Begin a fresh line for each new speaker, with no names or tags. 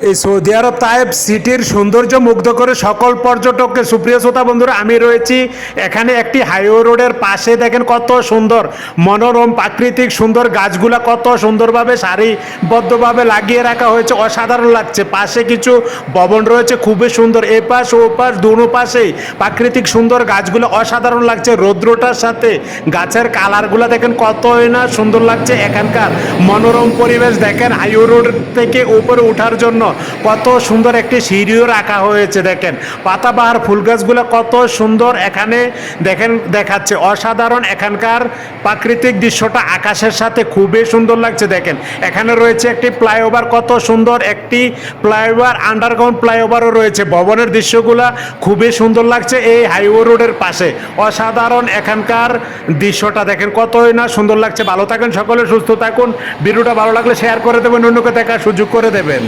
এই সৌদি আরব তায়েব সিটির সৌন্দর্য মুগ্ধ করে সকল পর্যটককে। সুপ্রিয় শ্রোতা বন্ধুরা, আমি রয়েছি এখানে একটি হাইওয়ে রোডের পাশে। দেখেন কত সুন্দর মনোরম প্রাকৃতিক সুন্দর গাছগুলা কত সুন্দরভাবে সারিবদ্ধভাবে লাগিয়ে রাখা হয়েছে, অসাধারণ লাগছে। পাশে কিছু ভবন রয়েছে খুবই সুন্দর, এ পাশ ও পাশ দুনো পাশেই প্রাকৃতিক সুন্দর গাছগুলো অসাধারণ লাগছে। রৌদ্রটার সাথে গাছের কালারগুলো দেখেন কতই না সুন্দর লাগছে। এখানকার মনোরম পরিবেশ দেখেন, হাইওয়ে রোড থেকে উপরে ওঠার জন্য কত সুন্দর একটি সিঁড়িও রাখা হয়েছে। দেখেন পাতাবাহার ফুল গাছগুলো কত সুন্দর এখানে দেখেন দেখাচ্ছে, অসাধারণ। এখানকার প্রাকৃতিক দৃশ্যটা আকাশের সাথে খুবই সুন্দর লাগছে। দেখেন এখানে রয়েছে একটি ফ্লাইওভার, কত সুন্দর একটি ফ্লাইওভার, আন্ডারগ্রাউন্ড ফ্লাইওভারও রয়েছে। ভবনের দৃশ্যগুলো খুবই সুন্দর লাগছে এই হাইওয়ে রোডের পাশে, অসাধারণ। এখানকার দৃশ্যটা দেখেন কতই না সুন্দর লাগছে। ভালো থাকেন সকলে, সুস্থ থাকুন। ভিডিওটা ভালো লাগলে শেয়ার করে দেবেন, অন্যকে দেখার সুযোগ করে দেবেন।